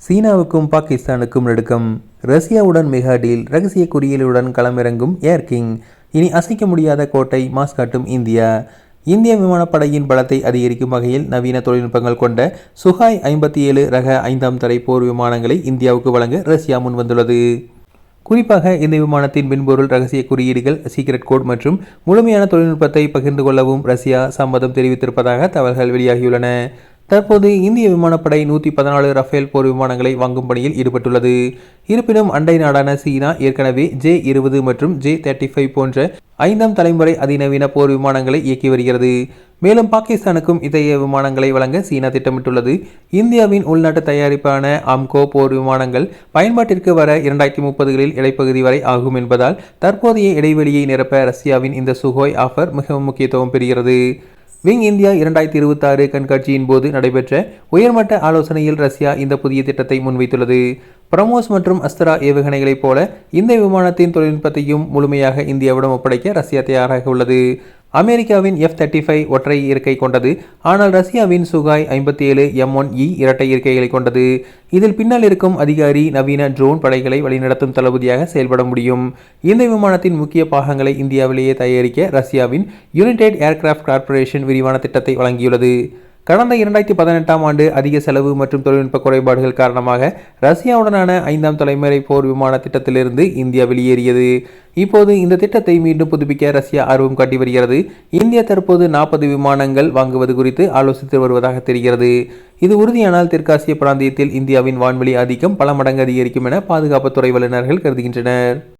சீனாவுக்கும் பாகிஸ்தானுக்கும் நடுக்கம். ரஷ்யாவுடன் மெகா டீல். ரகசிய குறியீடுடன் களமிறங்கும் ஏர் கிங். இனி அசைக்க முடியாத கோட்டை மாஸ் காட்டும் இந்தியா. இந்திய விமானப்படையின் பலத்தை அதிகரிக்கும் வகையில் நவீன தொழில்நுட்பங்கள் கொண்ட சுகாய் 57 ரக 5ஆம் தரை போர் விமானங்களை இந்தியாவுக்கு வழங்க ரஷ்யா முன்வந்துள்ளது. குறிப்பாக இந்த விமானத்தின் மென்பொருள், ரகசிய குறியீடுகள், சீக்ரெட் கோட் மற்றும் முழுமையான தொழில்நுட்பத்தை பகிர்ந்து கொள்ளவும் ரஷ்யா சம்மதம் தெரிவித்திருப்பதாக தகவல்கள் வெளியாகியுள்ளன. தற்போது இந்திய விமானப்படை 114 ரஃபேல் போர் விமானங்களை வாங்கும் பணியில் ஈடுபட்டுள்ளது. இருப்பினும் அண்டை நாடான சீனா ஏற்கனவே J-20 மற்றும் J-35 போன்ற 5ஆம் தலைமுறை அதிநவீன போர் விமானங்களை இயக்கி வருகிறது. மேலும் பாகிஸ்தானுக்கும் இத்தகைய விமானங்களை வழங்க சீனா திட்டமிட்டுள்ளது. இந்தியாவின் உள்நாட்டு தயாரிப்பான ஆம்கோ போர் விமானங்கள் பயன்பாட்டிற்கு வர 2030களில் இடைப்பகுதி வரை ஆகும் என்பதால் தற்போதைய இடைவெளியை நிரப்ப ரஷ்யாவின் இந்த சுகோய் ஆஃபர் மிகவும் முக்கியத்துவம் பெறுகிறது. விங் இந்தியா 2026 கண்காட்சியின் போது நடைபெற்ற உயர்மட்ட ஆலோசனையில் ரஷ்யா இந்த புதிய திட்டத்தை முன்வைத்துள்ளது. பிரமோஸ் மற்றும் அஸ்த்ரா ஏவுகணைகளைப் போல இந்த விமானத்தின் தொழில்நுட்பத்தையும் முழுமையாக இந்தியாவிடம் ஒப்படைக்க ரஷ்யா தயாராக உள்ளது. அமெரிக்காவின் F-35 ஒற்றை இருக்கை கொண்டது. ஆனால் ரஷ்யாவின் சுகாய் 57 M1E இரட்டை இருக்கைகளை கொண்டது. இதில் பின்னால் இருக்கும் அதிகாரி நவீன ட்ரோன் படைகளை வழிநடத்தும் தளபதியாக செயல்பட முடியும். இந்த விமானத்தின் முக்கிய பாகங்களை இந்தியாவிலேயே தயாரிக்க ரஷ்யாவின் யுனைடெட் ஏர்கிராஃப்ட் கார்ப்பரேஷன் விரிவான திட்டத்தை வழங்கியுள்ளது. கடந்த 2018ஆம் ஆண்டு அதிக செலவு மற்றும் தொழில்நுட்ப குறைபாடுகள் காரணமாக ரஷ்யாவுடனான 5ஆம் தலைமுறை போர் விமான திட்டத்திலிருந்து இந்தியா வெளியேறியது. இப்போது இந்த திட்டத்தை மீண்டும் புதுப்பிக்க ரஷ்யா ஆர்வம் காட்டி வருகிறது. இந்தியா தற்போது 40 விமானங்கள் வாங்குவது குறித்து ஆலோசித்து வருவதாக தெரிகிறது. இது உறுதியானால் தெற்காசிய பிராந்தியத்தில் இந்தியாவின் வான்வெளி ஆதிக்கம் பல மடங்கு அதிகரிக்கும் என பாதுகாப்புத்துறை வல்லுநர்கள் கருதுகின்றனர்.